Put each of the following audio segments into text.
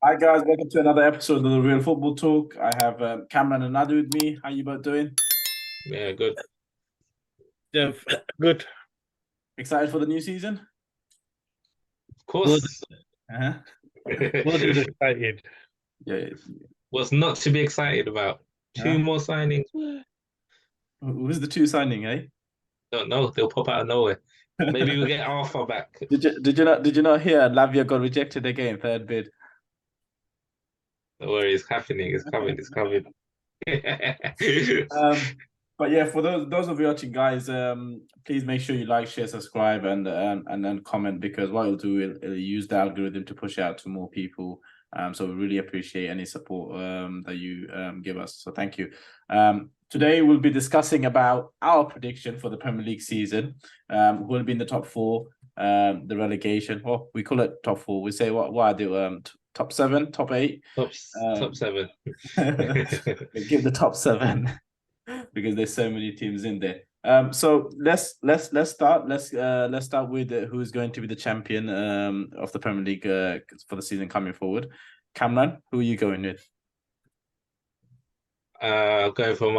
Hi guys, welcome to another episode of the Real Football Talk. I have Cameron and Nadu with me. How you both doing? Yeah, good. Yeah, good. Excited for the new season? Of course. Uh-huh. More than excited. Yeah. What's not to be excited about? Two more signings. Who's the two signing, eh? Don't know. They'll pop out of nowhere. Maybe we'll get Arthur back. Did you not hear Lavia got rejected again, third bid? Don't worry, it's happening. It's coming. It's coming. But yeah, for those of you watching, guys, please make sure you like, share, subscribe, and then comment, because what it'll do, it'll use the algorithm to push out to more people. So we really appreciate any support that you give us. So thank you. Today we'll be discussing about our prediction for the Premier League season. Who will be in the top four, the relegation. Well, we call it top four. We say what I do, top seven, top eight, top seven. Give the top seven because there's so many teams in there. So let's start. Let's start with who's going to be the champion of the Premier League for the season coming forward. Cameron, who are you going with? Going for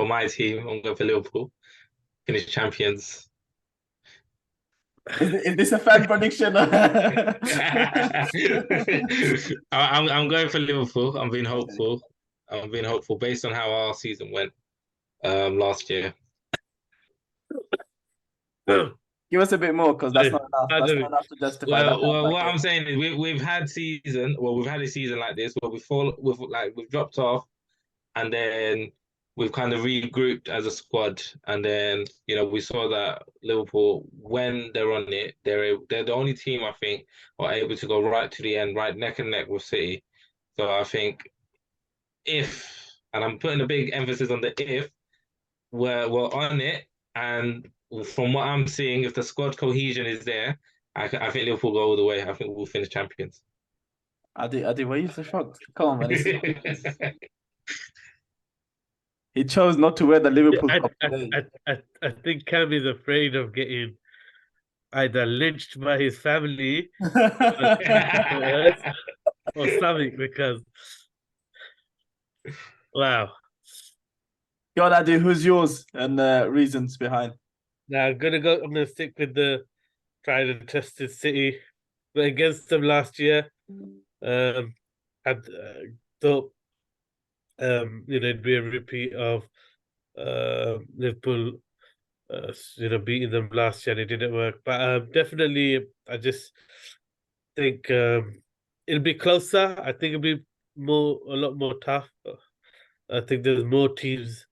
my team. I'm going for Liverpool. Finish champions. Is this a fan prediction? I'm going for Liverpool. I'm being hopeful. Based on how our season went last year. Give us a bit more, because that's not enough. That's not enough to justify that. Well, what I'm saying is we've had a season like this where we've dropped off, and then we've kind of regrouped as a squad, and then we saw that Liverpool, when they're on it, they're the only team I think are able to go right to the end, right neck and neck with City. So I think if, and I'm putting a big emphasis on the if, we're on it, and from what I'm seeing, if the squad cohesion is there, I think Liverpool go all the way. I think we'll finish champions. Adi, why are you so shocked? Come on, man. He chose not to wear the Liverpool cup today. I think Cam is afraid of getting either lynched by his family or something, because wow. Go on, Adi, who's yours and reasons behind? Now I'm gonna stick with the tried and tested City. But against them last year, I thought it'd be a repeat of Liverpool beating them last year, and it didn't work. But definitely, I just think it'll be closer. I think it'll be a lot more tough. I think there's more teams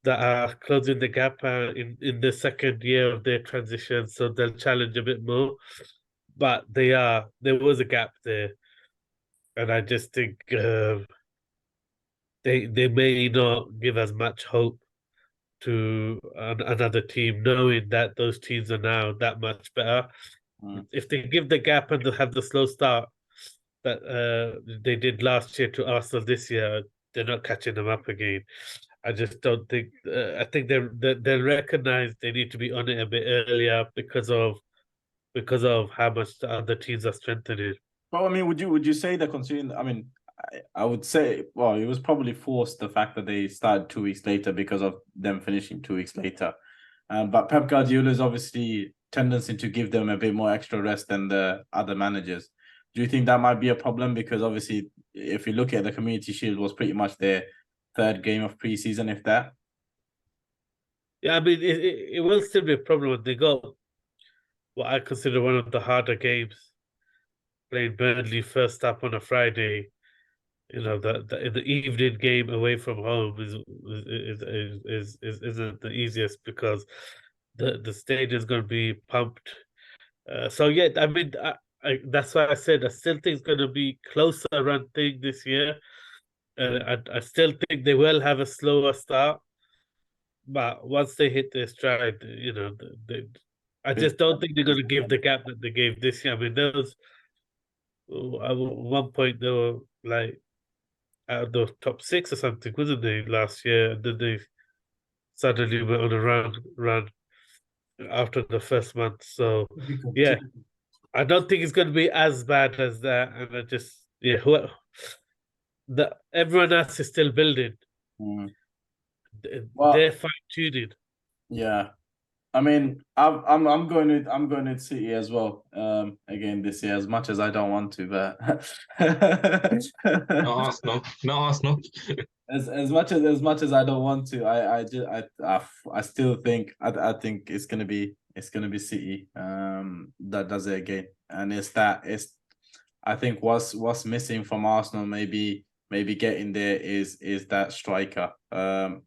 that are closing the gap in the second year of their transition, so they'll challenge a bit more. But there was a gap there, and I just think they may not give as much hope to another team, knowing that those teams are now that much better. If they give the gap and they have the slow start that they did last year to Arsenal this year, they're not catching them up again. I just don't think. I think they'll recognize they need to be on it a bit earlier because of how much the other teams are strengthening. Well, I mean, would you say that, considering? I mean, I would say, well, it was probably forced, the fact that they started 2 weeks later because of them finishing 2 weeks later. But Pep Guardiola's obviously tendency to give them a bit more extra rest than the other managers. Do you think that might be a problem? Because obviously, if you look at the Community Shield, was pretty much their third game of preseason, if that. Yeah, I mean, it will still be a problem when they got what I consider one of the harder games, playing Burnley first up on a Friday. The evening game away from home isn't the easiest, because the stadium's going to be pumped. So yeah, I mean, that's why I said I still think it's going to be closer run thing this year. I still think they will have a slower start, but once they hit their stride, I just don't think they're going to give the gap that they gave this year. I mean, at one point they were like out of the top 6 or something, wasn't they, last year? And then they suddenly went on a run after the first month. So yeah, I don't think it's going to be as bad as that, and I just yeah, everyone else is still building. Mm. They're Well, fine-tuning. yeah. I mean, I'm going with City as well. Again this year, as much as I don't want to, but Not Arsenal. Not Arsenal. as much as I don't want to, I still think I think it's gonna be City that does it again, and it's I think what's missing from Arsenal maybe getting there is that striker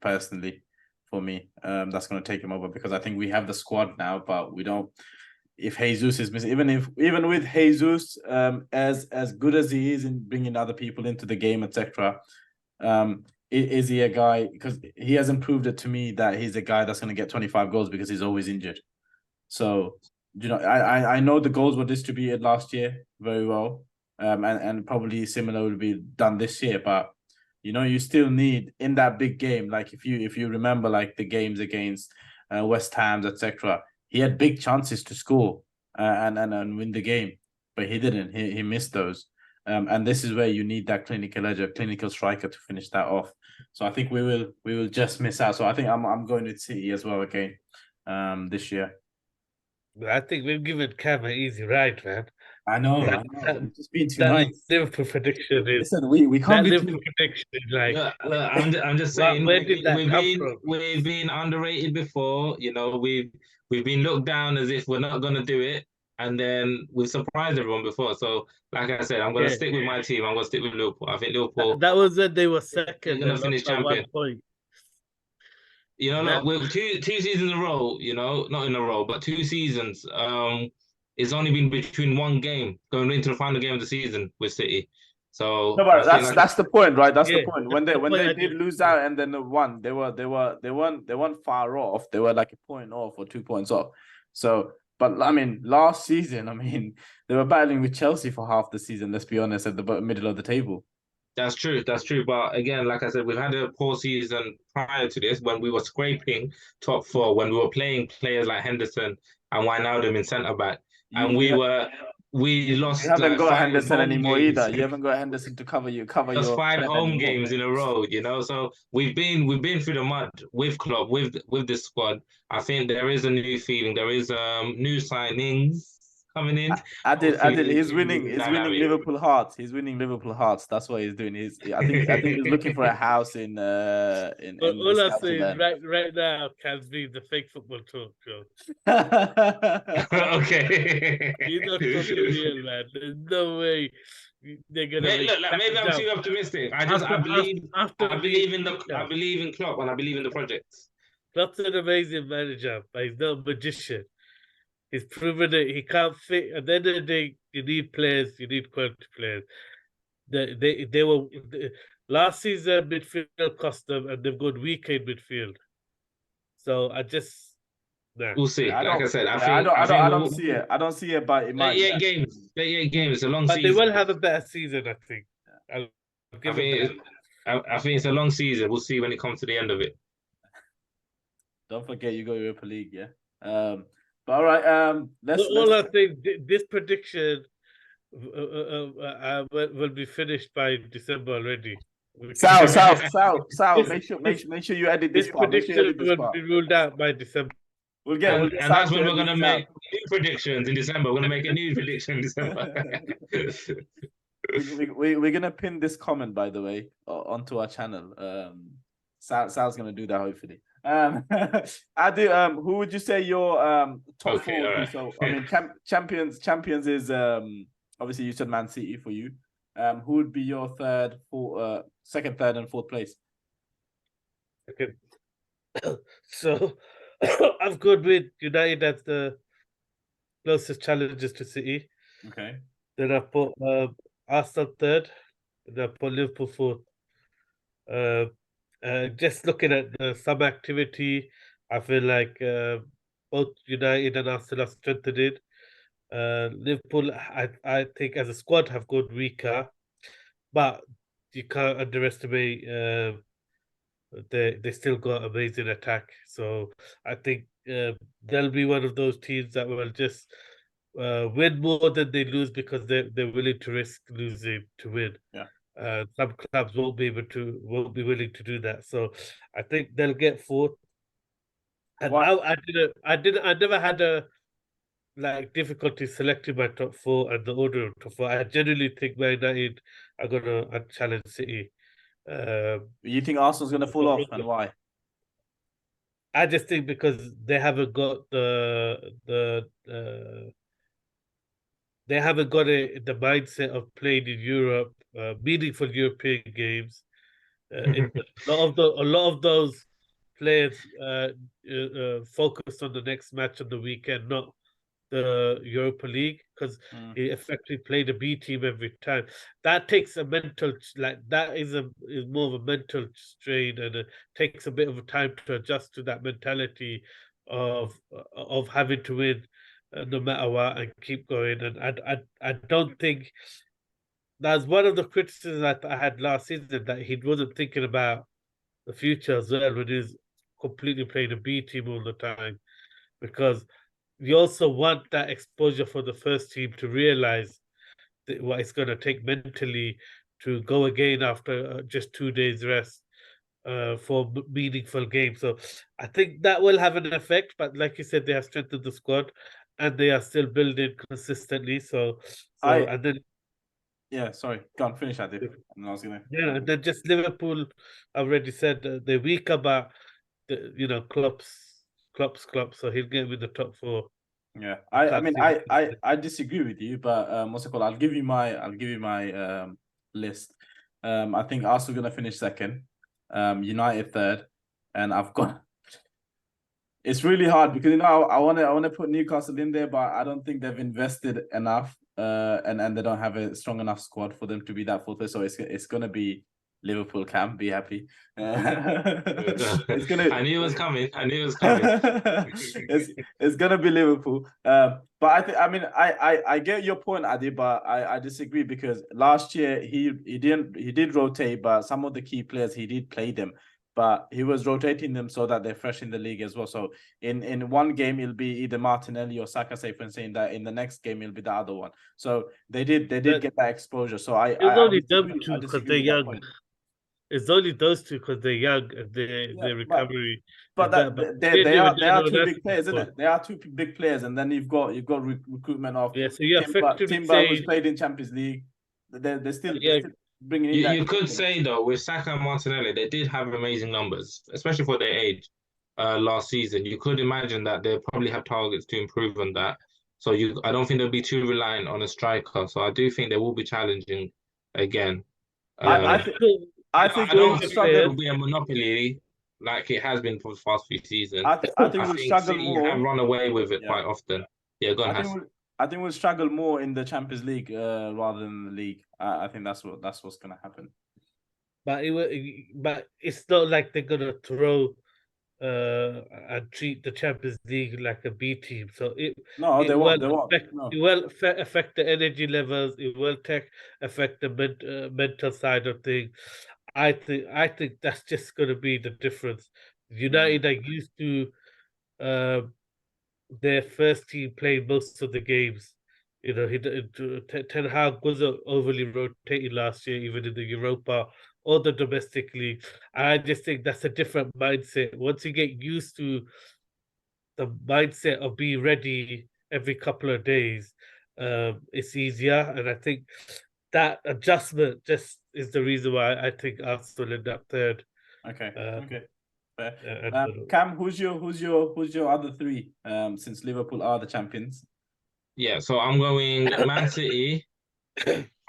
personally for me that's going to take him over, because I think we have the squad now, but we don't. If Jesus is missing, even with Jesus as good as he is in bringing other people into the game, etc. Is he a guy, because he hasn't proved it to me that he's a guy that's going to get 25 goals because he's always injured. So, I know the goals were distributed last year very well, and probably similar will be done this year. But you still need in that big game, like if you remember, like the games against West Ham's, etc. He had big chances to score and win the game, but he didn't. He missed those. And this is where you need that clinical edge, a clinical striker to finish that off. So I think we will just miss out. So I think I'm going with City as well again, this year. I think we've given Cam an easy ride, man. I know. That, Just being too that nice. Liverpool prediction is Listen, we can't that be Liverpool too. prediction is like. Look, I'm just saying Where did that come from? we've been underrated before. We've been looked down as if we're not gonna do it, and then we've surprised everyone before. So, like I said, I'm gonna stick with my team. I'm gonna stick with Liverpool. I think Liverpool. That was when they were They're second gonna and finish lost by 1 champion. point. Look, with two seasons in a row, not in a row, but 2 seasons. It's only been between one game going into the final game of the season with City. So No, but that's the point, right? That's the Yeah, point. When they did lose out and then they won, they weren't far off. They were like a point off or 2 points off. So, but I mean, last season, I mean, they were battling with Chelsea for half the season. Let's be honest, at the middle of the table. That's true. But again, like I said, we've had a poor season prior to this when we were scraping top 4, when we were playing players like Henderson and Wijnaldum in centre back, and we lost. You haven't like got 5 Henderson home either. games. You haven't got Henderson to cover your 5 home anymore. games in a row. So we've been through the mud with Klopp, with this squad. I think there is a new feeling. There is new signings coming in. I did. He's winning Liverpool hearts. He's winning Liverpool hearts. That's what he's doing. I think he's looking for a house in all I'm saying right now can be the fake football talk, Joe. Okay. He's not talking real, man. There's no way they're gonna maybe I'm too optimistic. I believe in Klopp and I believe in the project. Klopp's an amazing manager, but he's not a magician. He's proven that he can't fit. At the end of the day, you need players. You need quality players. They were last season midfield cost them, and they've got weak in midfield. So we'll see. Like I said, I don't see it. I don't see it, but it might. 38 games. 38 games. It's a long but season. They will have a better season, I think. I think it's a long season. We'll see when it comes to the end of it. Don't forget you got Europa League, yeah. But all right, let's. I think this prediction will be finished by December already. Sal. Make sure you edit this part. This prediction will be ruled out by December. We'll get, and that's when we're gonna make new predictions in December. We're gonna make a new prediction in December. We're gonna pin this comment, by the way, onto our channel. Sal's gonna do that hopefully. Adi, who would you say your top 4 would be? So I mean, champions is obviously you said Man City for you. Who would be your second, third, and fourth place? Okay. So I've gone with United as the closest challenges to City. Okay. Then I put Arsenal third. Then I put Liverpool fourth. Just looking at some activity, I feel like both United and Arsenal are strengthened. Liverpool, I think as a squad have got weaker, but you can't underestimate. They still got amazing attack, so I think they'll be one of those teams that will just win more than they lose because they're willing to risk losing to win. Yeah. Some clubs won't be willing to do that. So I think they'll get fourth. And I never had a difficulty selecting my top four and the order of top four. I genuinely think Man United are gonna challenge City. You think Arsenal's going to fall off, and why? I just think because they haven't got they haven't got the mindset of playing in Europe, meaningful European games. A lot of those players focused on the next match on the weekend, not the Europa League, because he effectively played a B team every time. That takes a mental that is more of a mental strain, and it takes a bit of a time to adjust to that mentality of having to win no matter what and keep going. And I don't think that's one of the criticisms that I had last season, that he wasn't thinking about the future as well when he's completely playing a B team all the time, because you also want that exposure for the first team to realize what it's going to take mentally to go again after just 2 days rest for meaningful games. So I think that will have an effect. But like you said, they have strengthened the squad and they are still building consistently. And then yeah, sorry, go on, finish that. And I was gonna. Yeah, and then just Liverpool. I already said they're weaker, but Klopp's. So he'll get with the top four. Yeah, I disagree with you, but what's it called? I'll give you my list. I think Arsenal gonna finish second, United third, and I've got. It's really hard because I want to put Newcastle in there, but I don't think they've invested enough, and they don't have a strong enough squad for them to be that full. So it's gonna be Liverpool. Cam, be happy. It's gonna. I knew it was coming. It's gonna be Liverpool. But I get your point, Adi, but I disagree because last year he did rotate, but some of the key players he did play them. But he was rotating them so that they're fresh in the league as well. So in one game it'll be either Martinelli or Saka, say for instance, saying that in the next game it'll be the other one. So they did get that exposure. So I only them two because they're young. It's only those two because they're young and their recovery. But they are two big players, isn't it? They are two big players, and then you've got recruitment of so you're Timber who's played in Champions League. They're still bringing in. You could say though, with Saka and Martinelli, they did have amazing numbers, especially for their age. Last season, you could imagine that they probably have targets to improve on that. So I don't think they'll be too reliant on a striker. So I do think they will be challenging again. I don't think it will be a monopoly like it has been for the past few seasons. I think we'll struggle more. Have run away with it quite often. Yeah, go on. I think we'll struggle more in the Champions League rather than the league. I think that's what's going to happen. But it's not like they're going to throw and treat the Champions League like a B team. So it won't. It will affect the energy levels. It will affect the mental side of things. I think that's just going to be the difference. United are used to their first team playing most of the games. Ten Hag wasn't overly rotating last year, even in the Europa or the domestic league. I just think that's a different mindset. Once you get used to the mindset of being ready every couple of days, it's easier. And I think that adjustment just is the reason why I think Arsenal end up third. Okay. Cam, who's your other three? Since Liverpool are the champions. Yeah, so I'm going Man City,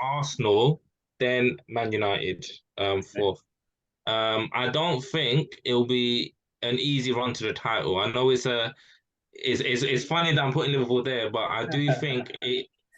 Arsenal, then Man United, fourth. I don't think it'll be an easy run to the title. I know it's funny that I'm putting Liverpool there, but I do think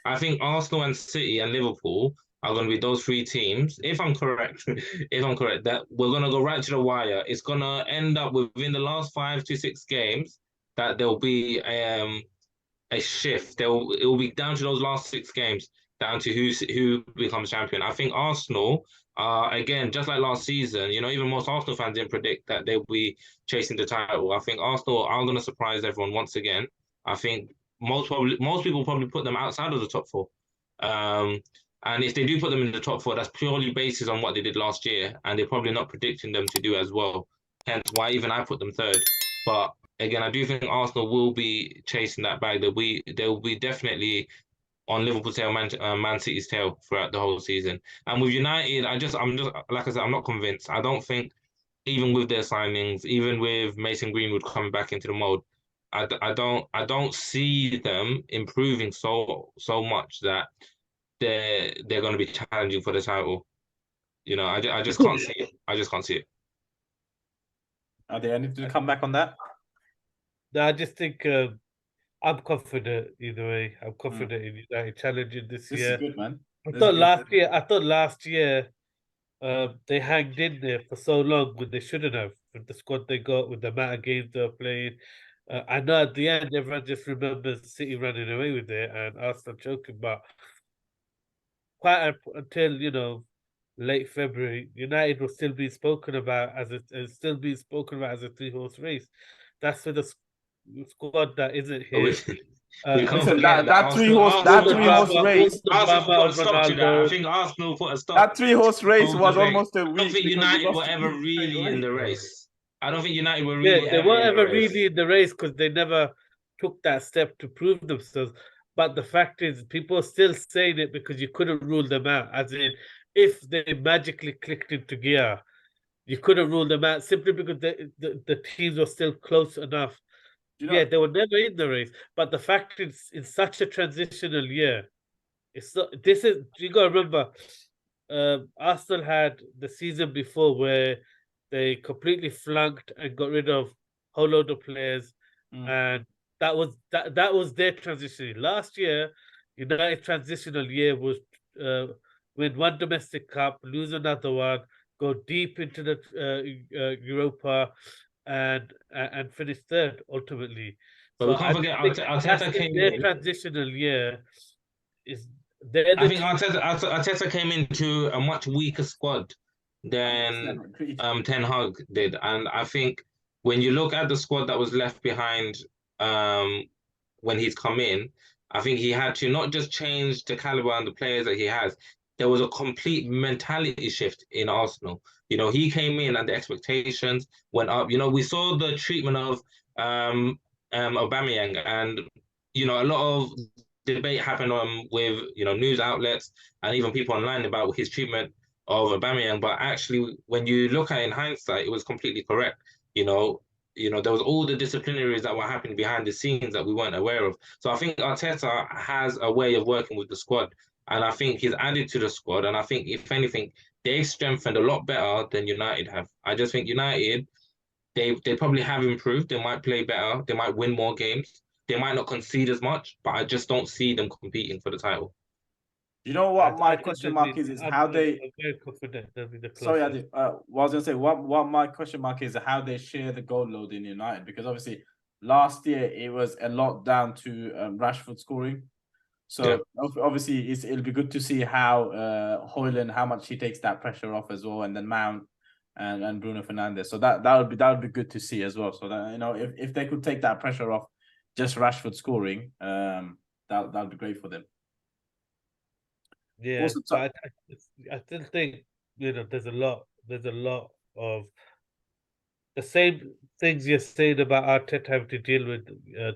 I think Arsenal and City and Liverpool are going to be those three teams. If I'm correct, that we're going to go right to the wire. It's going to end up within the last 5 to 6 games that there'll be a shift. It will be down to those last 6 games, down to who becomes champion. I think Arsenal, again, just like last season, even most Arsenal fans didn't predict that they'll be chasing the title. I think Arsenal are going to surprise everyone once again. I think most people probably put them outside of the top four. And if they do put them in the top four, that's purely based on what they did last year, and they're probably not predicting them to do as well. Hence why even I put them third. But again, I do think Arsenal will be chasing that bag. They'll be definitely on Liverpool's tail, Man City's tail throughout the whole season. And with United, I'm just like I said, I'm not convinced. I don't think even with their signings, even with Mason Greenwood coming back into the mold, I don't see them improving so much that they're going to be challenging for the title. You know, I just can't see it. I just can't see it. Are there anything to come back on that? No, I just think I'm confident either way. I'm confident in United challenging this year. This is good, man. I thought last year they hanged in there for so long when they shouldn't have, with the squad they got, with the amount of games they were playing. I know at the end everyone just remembers City running away with it and Arsenal choking, but quite until, you know, late February, United will still be spoken about as a three-horse race. That's for the squad that isn't here. We can't listen, forget that three-horse race. Arsenal put a stop to that. I think Arsenal put a stop. That three-horse race was almost a week. I don't think United were ever really in the race. I don't think United were really. Yeah, they weren't ever really in the race because they never took that step to prove themselves. But the fact is, people are still saying it because you couldn't rule them out. As in, if they magically clicked into gear, you couldn't rule them out simply because the teams were still close enough. You know, yeah, they were never in the race. But the fact is, in such a transitional year, you got to remember, Arsenal had the season before where they completely flunked and got rid of a whole load of players, and that was their transition. Last year, United's transitional year was win one domestic cup, lose another one, go deep into the Europa, and finish third ultimately. But so we can't forget Arteta came their in. Transitional year is. I think Arteta came into a much weaker squad than Ten Hag did, and I think when you look at the squad that was left behind when he's come in, I think he had to not just change the caliber and the players that he has. There was a complete mentality shift in Arsenal. You know, he came in and the expectations went up. You know, we saw the treatment of Aubameyang, and you know, a lot of debate happened with, you know, news outlets and even people online about his treatment of Aubameyang. But actually, when you look at it in hindsight, it was completely correct. You know, there was all the disciplinaries that were happening behind the scenes that we weren't aware of. So I think Arteta has a way of working with the squad, and I think he's added to the squad. And I think, if anything, they've strengthened a lot better than United have. I just think United, they probably have improved. They might play better. They might win more games. They might not concede as much, but I just don't see them competing for the title. You know what my question mark is how they. I'm very confident they'll be the closest. Sorry, Adi. What I was gonna say, what my question mark is how they share the goal load in United, because obviously last year it was a lot down to Rashford scoring. So obviously it'll be good to see how Højlund, how much he takes that pressure off as well, and then Mount and Bruno Fernandes. So that would be good to see as well. So that, you know, if they could take that pressure off just Rashford scoring, that would be great for them. Yeah, also, I still think, you know, there's a lot of the same things you're saying about Arteta having to deal with,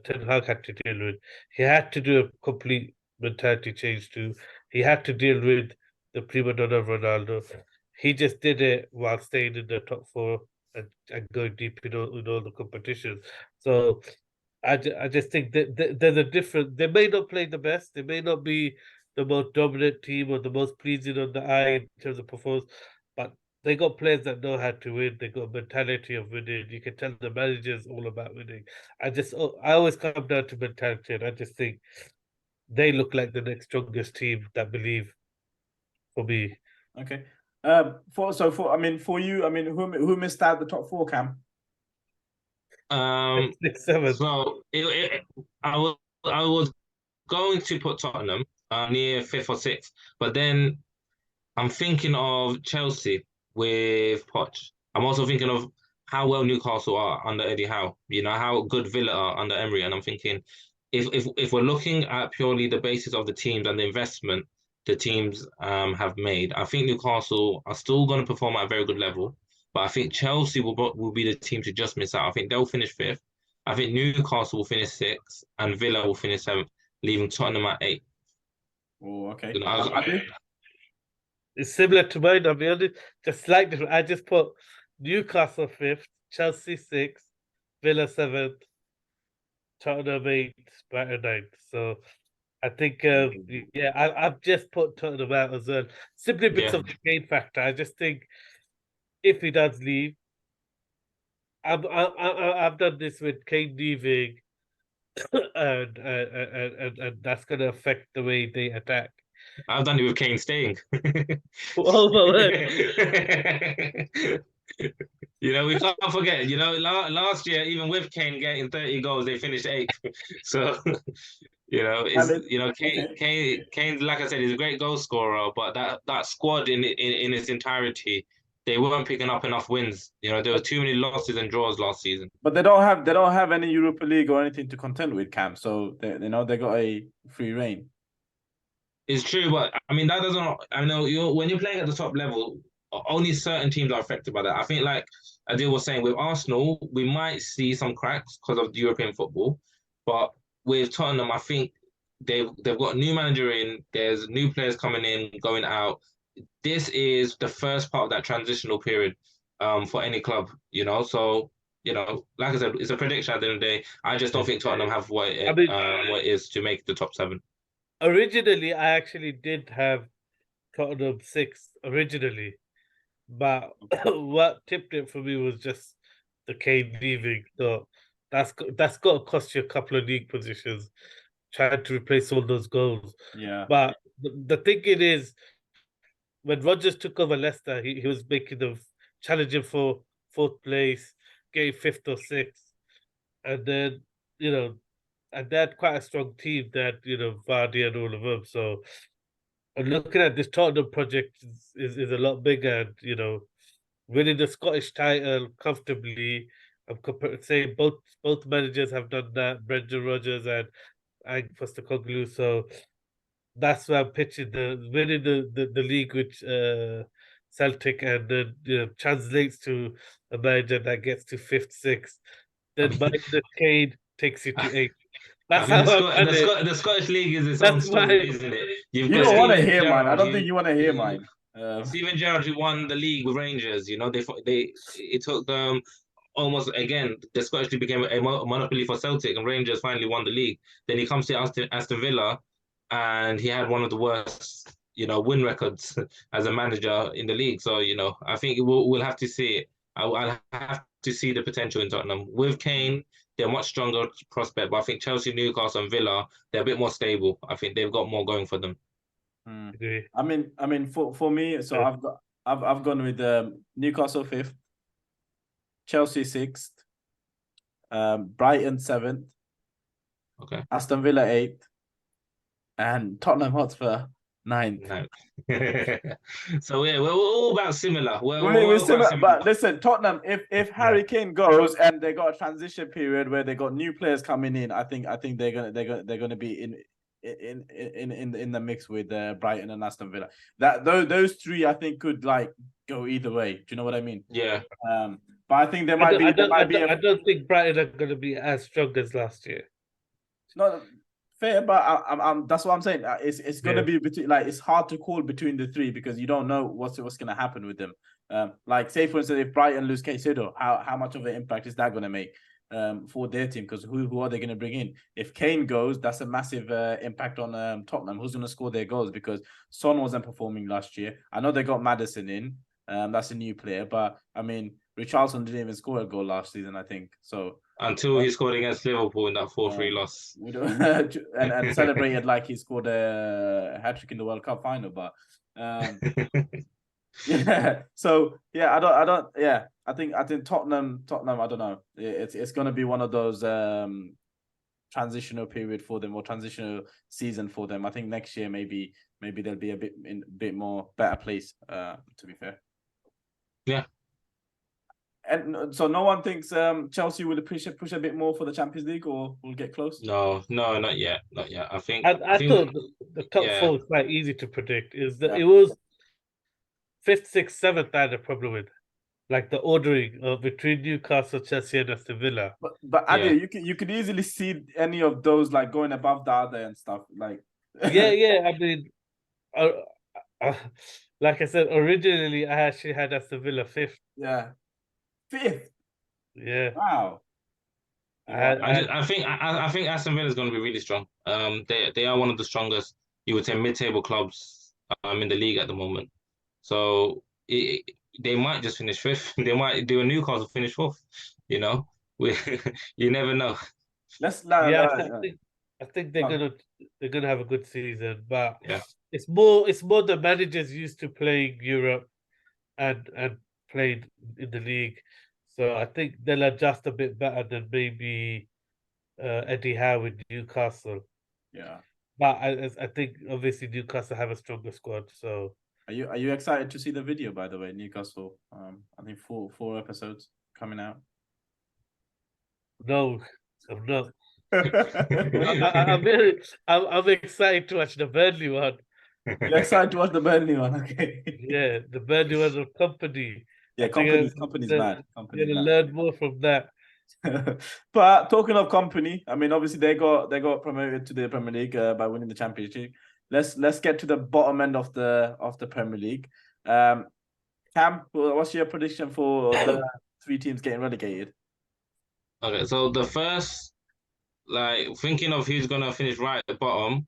Ten Hag had to deal with. He had to do a complete mentality change too. He had to deal with the prima donna Ronaldo. He just did it while staying in the top four and going deep in all the competitions. So I just think that there's a different. They may not play the best. They may not be the most dominant team or the most pleasing on the eye in terms of performance, but they got players that know how to win. They got a mentality of winning. You can tell the manager's all about winning. I always come down to mentality, and I just think they look like the next strongest team that believe. For me, okay. For you, I mean, who missed out the top four, Cam? 6, 7. So I was going to put Tottenham near 5th or 6th, but then I'm thinking of Chelsea with Poch. I'm also thinking of how well Newcastle are under Eddie Howe. You know, how good Villa are under Emery, and I'm thinking if we're looking at purely the basis of the teams and the investment the teams have made, I think Newcastle are still going to perform at a very good level. But I think Chelsea will be the team to just miss out. I think they'll finish fifth. I think Newcastle will finish sixth, and Villa will finish seventh, leaving Tottenham at eighth. Oh, okay. You know, It's similar to mine, I'll be honest. Just slight different. I just put Newcastle fifth, Chelsea sixth, Villa seventh, Tottenham eighth, Brighton ninth. So I think, yeah, I've just put Tottenham out as well, simply because Yeah. of the Kane factor. I just think if he does leave, I've done this with Kane leaving, and that's going to affect the way they attack. I've done it with Kane staying. Oh my word! You know, we can't forget. You know, last year, even with Kane getting 30 goals, they finished eighth. So, you know, Kane's, like I said, he's a great goal scorer, but that squad in its entirety, they weren't picking up enough wins. You know, there were too many losses and draws last season. But they don't have any Europa League or anything to contend with, Cam. So they got a free reign. It's true, but I mean that doesn't. I know when you're playing at the top level, only certain teams are affected by that. I think, like Adil was saying, with Arsenal, we might see some cracks because of the European football, but with Tottenham, I think they've got a new manager in. There's new players coming in, going out. This is the first part of that transitional period, for any club. You know, so you know, like I said, it's a prediction at the end of the day. I just don't think Tottenham have what it is to make the top seven. Originally, I actually did have Tottenham sixth originally, but what tipped it for me was just the Kane leaving. So that's got to cost you a couple of league positions, trying to replace all those goals. Yeah. But the thinking is, when Rodgers took over Leicester, he was making them challenging for fourth place, getting fifth or sixth, and then and they had quite a strong team that Vardy and all of them. So I'm looking at this Tottenham project is a lot bigger. And, winning the Scottish title comfortably. I'm saying both managers have done that, Brendan Rodgers and Postecoglou. So that's why I'm pitching the winning the league with Celtic, and then translates to a manager that gets to fifth, sixth. Then minus Kane takes you to eighth. That's I mean, how the Scottish League is its own story, isn't it? You don't want to hear mine. I don't think you want to hear mine. Steven Gerrard, who won the league with Rangers, it took them almost, again, the Scottish League became a monopoly for Celtic, and Rangers finally won the league. Then he comes to Aston Villa, and he had one of the worst, win records as a manager in the league. So, I think we'll have to see it. I'll have to see the potential in Tottenham. With Kane, they're a much stronger prospect, but I think Chelsea, Newcastle, and Villa, they're a bit more stable. I think they've got more going for them. I mean, for me, so I've gone with Newcastle fifth, Chelsea sixth, Brighton seventh, okay, Aston Villa eighth, and Tottenham Hotspur ninth. So yeah, we're all about similar. We're similar, but listen, Tottenham. If Harry Kane goes and they got a transition period where they got new players coming in, I think they're gonna be in the mix with Brighton and Aston Villa. Those three, I think, could go either way. Do you know what I mean? Yeah. But I think I don't think Brighton are going to be as strong as last year. It's not fair, but I'm that's what I'm saying. It's going to be between, it's hard to call between the three because you don't know what's going to happen with them. Say for instance, if Brighton lose Caicedo, how much of an impact is that going to make for their team? Because who are they going to bring in? If Kane goes, that's a massive impact on Tottenham. Who's going to score their goals? Because Son wasn't performing last year. I know they got Maddison in. That's a new player, but I mean, Richarlison didn't even score a goal last season, I think. So until he scored against Liverpool in that 4-3 loss, and celebrated like he scored a hat-trick in the World Cup final. But yeah, so yeah, I think Tottenham. I don't know. It's going to be one of those transitional period for them, or transitional season for them. I think next year maybe they'll be a bit more better place. To be fair. Yeah. And so no one thinks Chelsea will push a bit more for the Champions League, or will get close. No, not yet, not yet. I think I thought the top yeah. 4 was quite easy to predict. Is that Yeah. it was 5th, 6th, 7th I had a problem with, like the ordering between Newcastle, Chelsea, and Aston Villa. But Yeah. Adi, you could easily see any of those like going above the other and stuff. Like Yeah. I mean, like I said, originally I actually had Aston Villa 5th. yeah, 5th. Yeah, Wow. I think Aston Villa is going to be really strong. They are one of the strongest, you would say, mid-table clubs in the league at the moment. So they might just finish 5th. They might do a Newcastle finish 4th. You know, you never know. I think they're gonna have a good season, but Yeah. it's more the managers used to playing Europe and played in the league, so I think they'll adjust a bit better than maybe Eddie Howe with Newcastle. Yeah. But I think obviously Newcastle have a stronger squad. So are you excited to see the video? By the way, Newcastle. I think four episodes coming out. No, I'm not. I'm excited to watch the Burnley one. You're excited to watch the Burnley one, okay? Yeah, the Burnley one of Company. Yeah, company's mad. You're gonna learn more from that. But talking of Company, I mean, obviously they got promoted to the Premier League by winning the Championship. Let's get to the bottom end of the Premier League. Cam, what's your prediction for the 3 teams getting relegated? Okay, so the first, like, thinking of who's gonna finish right at the bottom,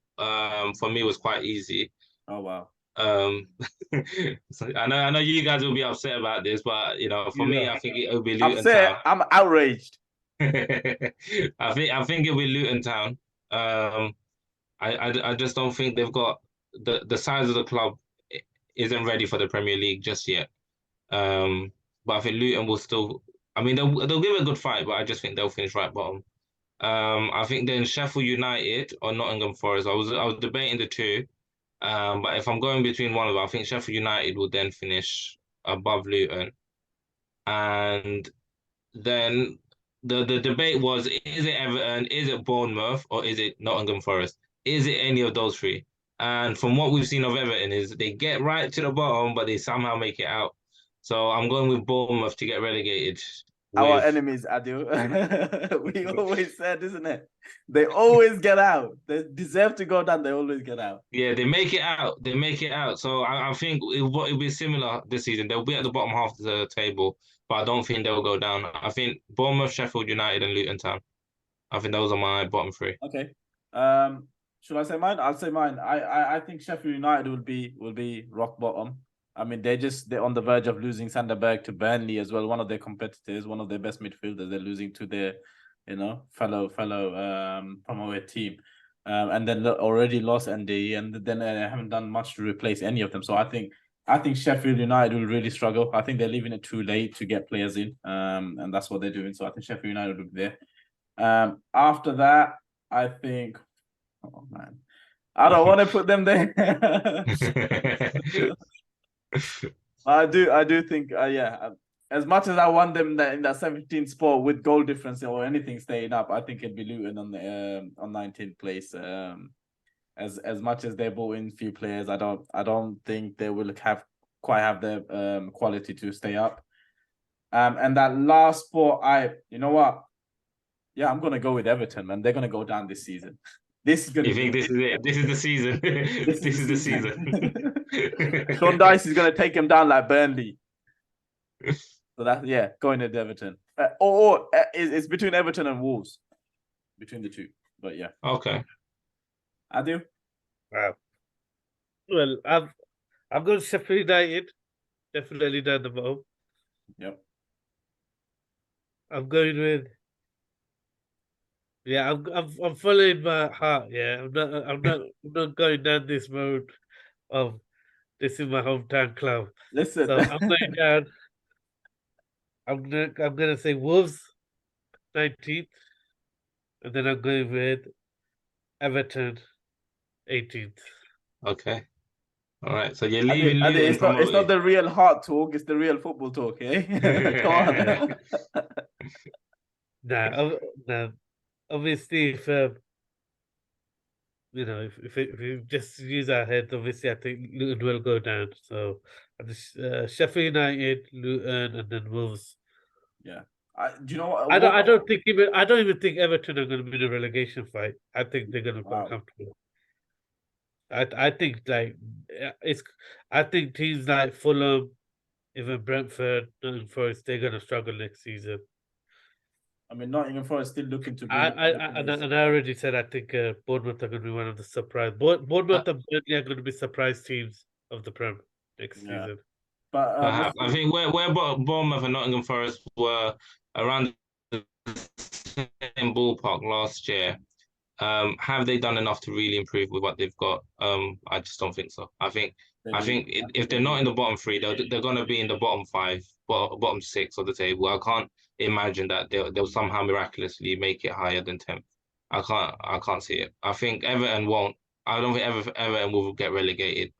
for me was quite easy. Oh wow. So I know you guys will be upset about this, but you know, for me, I think it will be Luton upset. Town. I'm outraged. I think it'll be Luton Town. I just don't think they've got the size of the club isn't ready for the Premier League just yet. But I think Luton will still. I mean, they'll give it a good fight, but I just think they'll finish right bottom. I think then Sheffield United or Nottingham Forest. I was debating the two. But if I'm going between one of them, I think Sheffield United will then finish above Luton. And then the debate was, is it Everton, is it Bournemouth, or is it Nottingham Forest? Is it any of those 3? And from what we've seen of Everton is they get right to the bottom, but they somehow make it out. So I'm going with Bournemouth to get relegated. Our enemies, Adil. We always said, isn't it? They always get out. They deserve to go down. They always get out. Yeah, they make it out. They make it out. So I think it'll be similar this season. They'll be at the bottom half of the table, but I don't think they'll go down. I think Bournemouth, Sheffield United, and Luton Town. I think those are my bottom 3. Okay. Should I say mine? I'll say mine. I think Sheffield United will be rock bottom. I mean, they're on the verge of losing Sanderberg to Burnley as well. One of their competitors, one of their best midfielders. They're losing to their, fellow promoted team, and then already lost ND, and then haven't done much to replace any of them. So I think Sheffield United will really struggle. I think they're leaving it too late to get players in, and that's what they're doing. So I think Sheffield United will be there. After that, I think, oh man, I don't want to put them there. I do think, as much as I want them in that 17th spot with goal difference or anything staying up, I think it'd be Luton on the on 19th place. As much as they brought in few players, I don't think they will quite have the quality to stay up. And that last spot, you know what? Yeah, I'm gonna go with Everton, man. They're gonna go down this season. This is gonna. You think this is it? This is the season. This is the season. Sean Dice is gonna take him down like Burnley. So going to Everton. It's between Everton and Wolves, between the two. But yeah. Okay. Adil? Well, I'm going to Sheffield United, definitely down the bottom. Yep. I'm going with. Yeah, I'm following my heart. Yeah, I'm not going down this road of this is my hometown club. Listen, so I'm going down. I'm gonna say Wolves 19th, and then I'm going with Everton 18th. Okay. All right, so you're Adi, leaving Adi, Luton it's not promoted. the real heart talk, it's the real football talk, eh? Come on. Nah, obviously, if you know, if we just use our heads, obviously, I think Luton will go down. So, Sheffield United, Luton, and then Wolves. Yeah. Do you know what? I don't even think Everton are going to be in a relegation fight. I think they're going to be quite Wow. comfortable. I think like I think teams like Fulham, even Brentford, Nottingham Forest, they're going to struggle next season. I mean, Nottingham Forest still looking to be. And I already said I think Bournemouth are going to be one of the surprise. Bournemouth and Burnley are going to be surprise teams of the Prem next Yeah. season. But Perhaps I think where Bournemouth and Nottingham Forest were around the same ballpark last year. Have they done enough to really improve with what they've got? I just don't think so. I think if they're not in the bottom three, they're gonna be in the bottom five, bottom six of the table. I can't imagine that they'll somehow miraculously make it higher than 10th. I can't see it. I think Everton won't. I don't think Everton will get relegated.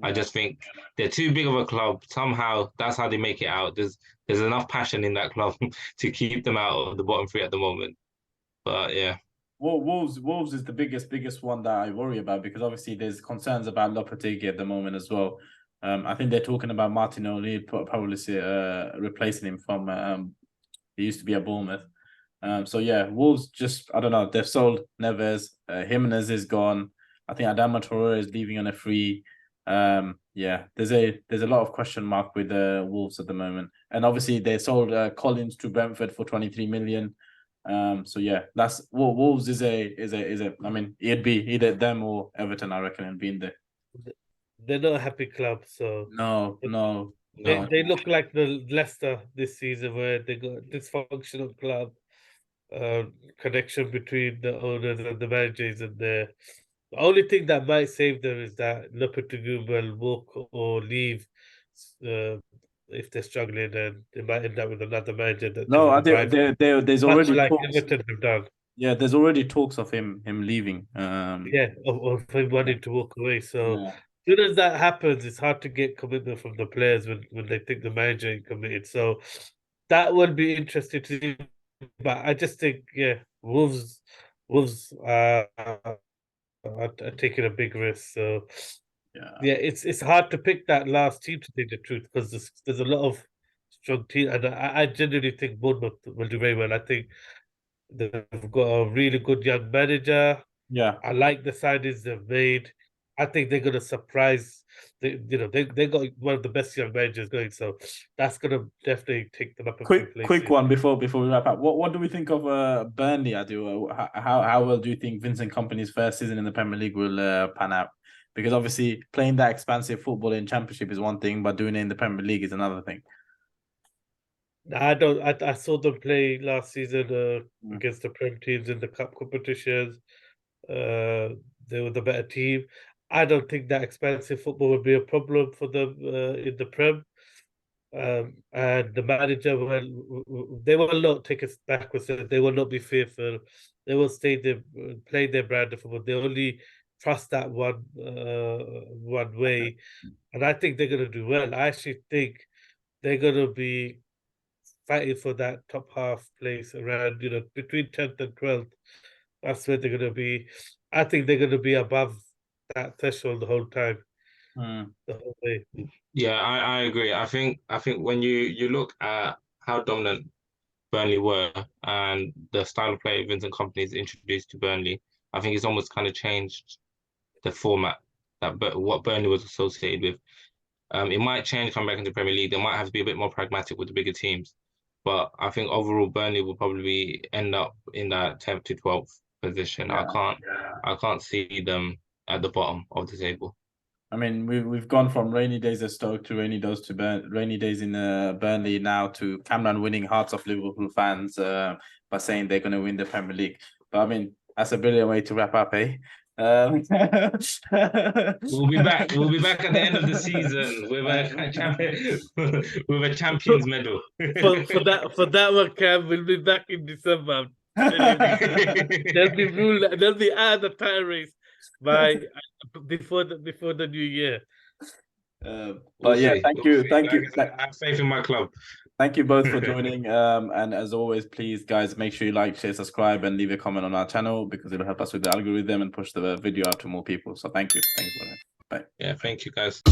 I just think they're too big of a club. Somehow that's how they make it out. There's enough passion in that club to keep them out of the bottom three at the moment. But yeah. Well, Wolves is the biggest one that I worry about because obviously there's concerns about Lopetegui at the moment as well. I think they're talking about Martin O'Neill probably replacing him from he used to be at Bournemouth. So yeah, Wolves just I don't know. They've sold Neves. Jimenez is gone. I think Adama Traore is leaving on a free. Yeah, there's a lot of question mark with the Wolves at the moment, and obviously they sold Collins to Brentford for 23 million. So yeah, that's Wolves is a. I mean, it'd be either them or Everton. I reckon it'd be in there. They're not a happy club, so No. they look like the Leicester this season, where they got a dysfunctional club. Connection between the owners and the managers, and the only thing that might save them is that Lopetegui will walk or leave if they're struggling, and they might end up with another manager that No, doesn't revive them, there's much already like talks. Everton have done. Yeah, there's already talks of him leaving. Yeah, of him wanting to walk away. So Yeah. as soon as that happens, it's hard to get commitment from the players when they think the manager ain't committed. So that will be interesting to see. But I just think, yeah, Wolves are taking a big risk. So yeah, it's hard to pick that last team, to tell the truth, because there's a lot of strong team, and I genuinely think Bournemouth will do very well. I think they've got a really good young manager. Yeah. I like the signings they've made. I think they're gonna surprise. They got one of the best young managers going, so that's gonna definitely take them up a few places. Quick one before we wrap up. What do we think of Burnley? Adu? How well do you think Vincent Kompany's first season in the Premier League will pan out? Because obviously playing that expansive football in Championship is one thing, but doing it in the Premier League is another thing. I saw them play last season against the Prem teams in the cup competitions. They were the better team. I don't think that expansive football would be a problem for them in the Prem. And the manager they will not take us backwards. They will not be fearful. They will stay there, play their brand of football. They only trust that one way, and I think they're going to do well. I actually think they're going to be fighting for that top half place around, between 10th and 12th. That's where they're going to be. I think they're going to be above that threshold the whole time. The whole way. Yeah, I agree. I think when you look at how dominant Burnley were and the style of play Vincent Kompany's introduced to Burnley, I think it's almost kind of changed the format what Burnley was associated with. It might change come back into the Premier League. They might have to be a bit more pragmatic with the bigger teams. But I think overall Burnley will probably end up in that 10th to 12th position. Yeah. I can't see them at the bottom of the table. I mean, we've gone from rainy days at Stoke to rainy days in Burnley now to Cameron winning hearts of Liverpool fans by saying they're going to win the Premier League. But I mean, that's a brilliant way to wrap up, eh? We'll be back. We'll be back at the end of the season with a champions medal. for that one, Cam, we'll be back in December. They'll be out of the title race before the new year. But yeah, see. thank We'll you, see. thank you, I have faith in my club. thank you both for joining. And as always, please, guys, make sure you like, share, subscribe, and leave a comment on our channel because it'll help us with the algorithm and push the video out to more people. So thank you. Thanks for that. Bye. Yeah, thank you guys.